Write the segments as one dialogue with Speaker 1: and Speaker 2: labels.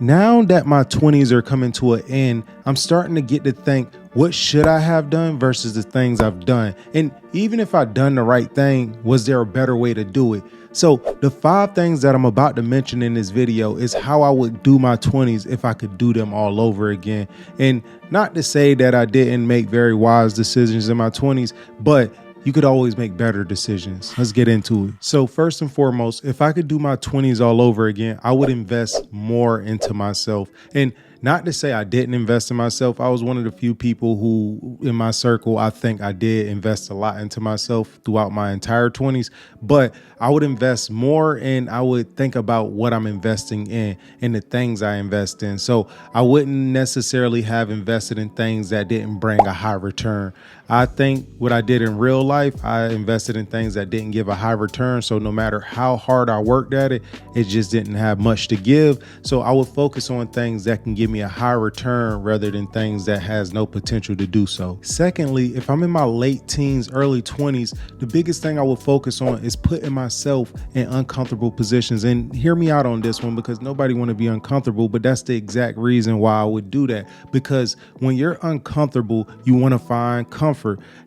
Speaker 1: Now that my 20s are coming to an end, I'm starting to get to think, what should I have done versus the things I've done? And even if I've done the right thing, was there a better way to do it? So the 5 things that I'm about to mention in this video is how I would do my 20s if I could do them all over again. And not to say that I didn't make very wise decisions in my 20s, but you could always make better decisions. Let's get into it. So first and foremost, if I could do my 20s all over again, I would invest more into myself. And not to say I didn't invest in myself. I was one of the few people who in my circle, I think I did invest a lot into myself throughout my entire 20s, but I would invest more and I would think about what I'm investing in and the things I invest in. So I wouldn't necessarily have invested in things that didn't bring a high return. I think what I did in real life, I invested in things that didn't give a high return. So no matter how hard I worked at it, it just didn't have much to give. So I would focus on things that can give me a high return rather than things that has no potential to do so. Secondly, if I'm in my late teens, early 20s, the biggest thing I would focus on is putting myself in uncomfortable positions. And hear me out on this one, because nobody want to be uncomfortable, but that's the exact reason why I would do that. Because when you're uncomfortable, you want to find comfort.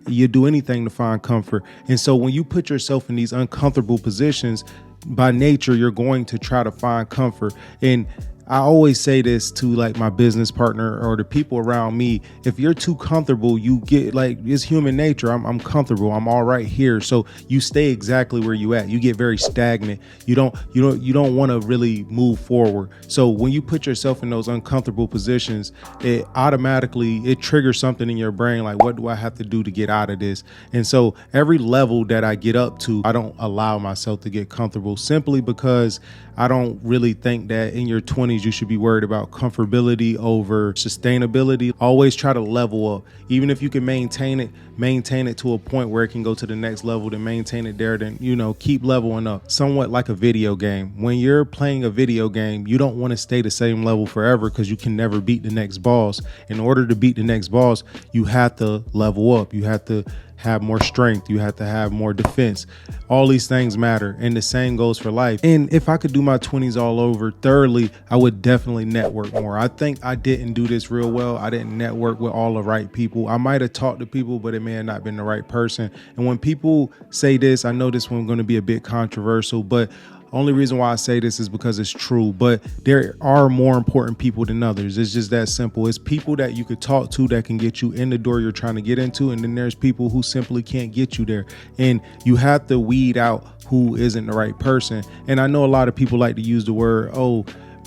Speaker 1: You do anything to find comfort. And so when you put yourself in these uncomfortable positions, by nature, you're going to try to find comfort. And I always say this to like my business partner or the people around me. If you're too comfortable, you get like, it's human nature. I'm comfortable. I'm all right here. So you stay exactly where you at. You get very stagnant. You don't want to really move forward. So when you put yourself in those uncomfortable positions, it triggers something in your brain. Like, what do I have to do to get out of this? And so every level that I get up to, I don't allow myself to get comfortable, simply because I don't really think that in your 20s, you should be worried about comfortability over sustainability. Always try to level up. Even if you can maintain it to a point where it can go to the next level, then maintain it there, then, keep leveling up. Somewhat like a video game. When you're playing a video game, you don't want to stay the same level forever because you can never beat the next boss. In order to beat the next boss, you have to level up. You have to have more strength. You have to have more defense. All these things matter. And the same goes for life. And if I could do my 20s all over, thirdly, I would definitely network more. I think I didn't do this real well. I didn't network with all the right people. I might have talked to people, but it may have not been the right person. And when people say this, I know this one's going to be a bit controversial, but only reason why I say this is because it's true, but there are more important people than others. It's just that simple. It's people that you could talk to that can get you in the door you're trying to get into. And then there's people who simply can't get you there. And you have to weed out who isn't the right person. And I know a lot of people like to use the word,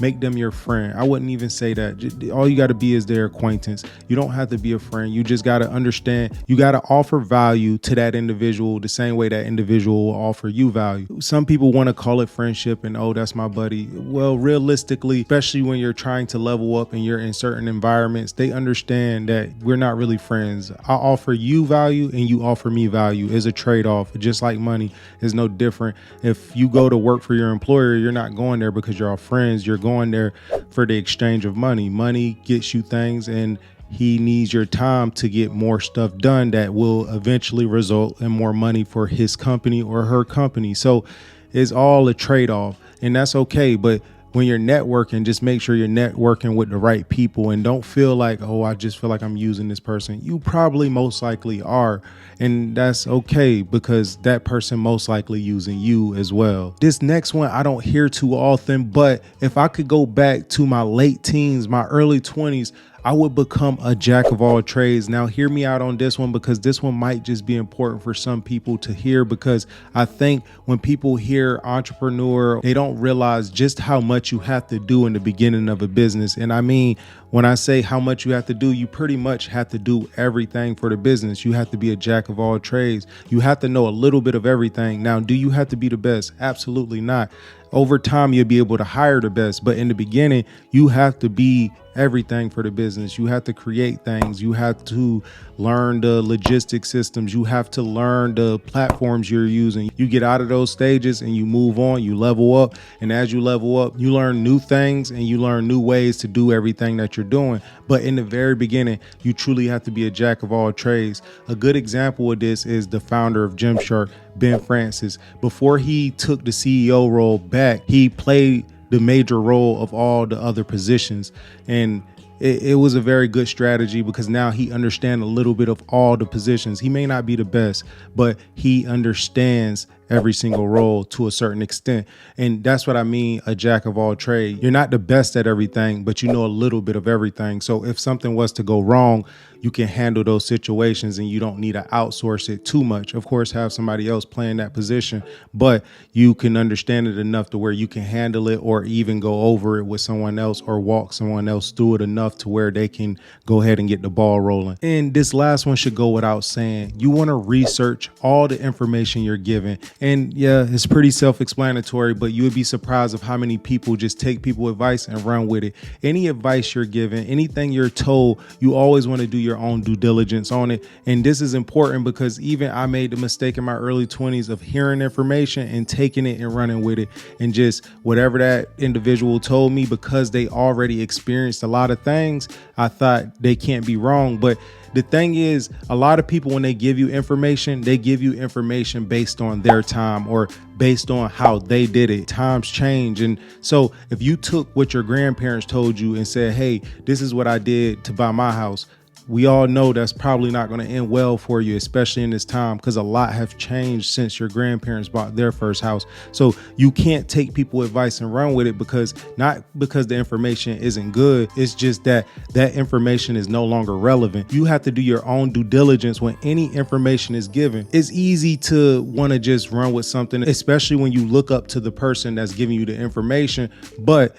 Speaker 1: make them your friend. I wouldn't even say that. All you got to be is their acquaintance. You don't have to be a friend. You just got to understand. You got to offer value to that individual the same way that individual will offer you value. Some people want to call it friendship and, that's my buddy. Well, realistically, especially when you're trying to level up and you're in certain environments, they understand that we're not really friends. I offer you value and you offer me value. Is a trade-off. Just like money is no different. If you go to work for your employer, you're not going there because you're all friends. You're going there for the exchange of money. Money gets you things, and he needs your time to get more stuff done that will eventually result in more money for his company or her company. So it's all a trade-off, and that's okay. But when you're networking, just make sure you're networking with the right people and don't feel like, I just feel like I'm using this person. You probably most likely are. And that's okay, because that person most likely using you as well. This next one I don't hear too often, but if I could go back to my late teens, my early 20s, I would become a jack of all trades. Now, hear me out on this one, because this one might just be important for some people to hear, because I think when people hear entrepreneur, they don't realize just how much you have to do in the beginning of a business. And I mean, when I say how much you have to do, you pretty much have to do everything for the business. You have to be a jack of all trades. You have to know a little bit of everything. Now, do you have to be the best? Absolutely not. Over time, you'll be able to hire the best. But in the beginning, you have to be everything for the business. You have to create things. You have to learn the logistic systems. You have to learn the platforms you're using. You get out of those stages and you move on, you level up. And as you level up, you learn new things and you learn new ways to do everything that you're doing. But in the very beginning, you truly have to be a jack of all trades. A good example of this is the founder of Gymshark, Ben Francis. Before he took the CEO role back, he played the major role of all the other positions. And it was a very good strategy because now he understands a little bit of all the positions. He may not be the best, but he understands every single role to a certain extent. And that's what I mean, a jack of all trades. You're not the best at everything, but you know a little bit of everything. So if something was to go wrong, you can handle those situations and you don't need to outsource it too much. Of course, have somebody else playing that position, but you can understand it enough to where you can handle it or even go over it with someone else or walk someone else through it enough to where they can go ahead and get the ball rolling. And this last one should go without saying. You want to research all the information you're given. And yeah, it's pretty self-explanatory, but you would be surprised of how many people just take people's advice and run with it. Any advice you're given, anything you're told, you always want to do your own due diligence on it. And this is important because even I made the mistake in my early 20s of hearing information and taking it and running with it. And just whatever that individual told me, because they already experienced a lot of things, I thought they can't be wrong. But the thing is, a lot of people, when they give you information, they give you information based on their time or based on how they did it. Times change. And so if you took what your grandparents told you and said, hey, this is what I did to buy my house, we all know that's probably not going to end well for you, especially in this time, because a lot have changed since your grandparents bought their first house. So you can't take people's advice and run with it, because not because the information isn't good. It's just that that information is no longer relevant. You have to do your own due diligence when any information is given. It's easy to want to just run with something, especially when you look up to the person that's giving you the information, but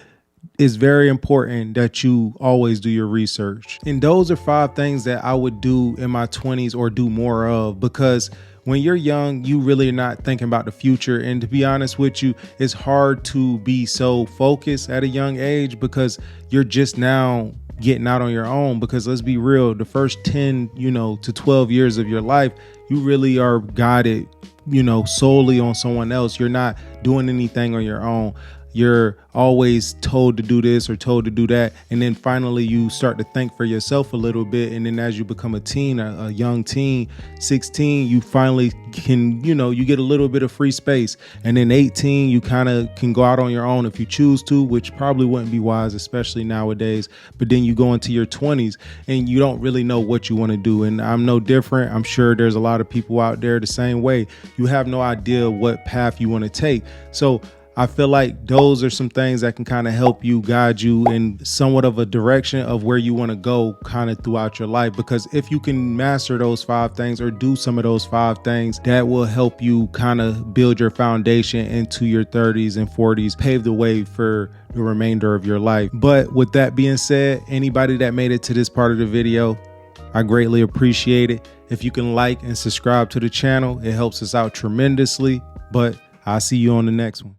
Speaker 1: it's very important that you always do your research. And those are 5 things that I would do in my 20s or do more of, because when you're young, you really are not thinking about the future. And to be honest with you, it's hard to be so focused at a young age because you're just now getting out on your own. Because let's be real, the first 10, to 12 years of your life, you really are guided, solely on someone else. You're not doing anything on your own. You're always told to do this or told to do that. And then finally you start to think for yourself a little bit. And then as you become a teen, a young teen, 16, you finally can, you get a little bit of free space. And then 18, you kind of can go out on your own if you choose to, which probably wouldn't be wise, especially nowadays. But then you go into your 20s and you don't really know what you want to do. And I'm no different. I'm sure there's a lot of people out there the same way. You have no idea what path you want to take. So I feel like those are some things that can kind of help you, guide you in somewhat of a direction of where you want to go kind of throughout your life. Because if you can master those 5 things or do some of those 5 things, that will help you kind of build your foundation into your 30s and 40s, pave the way for the remainder of your life. But with that being said, anybody that made it to this part of the video, I greatly appreciate it. If you can like and subscribe to the channel, it helps us out tremendously. But I'll see you on the next one.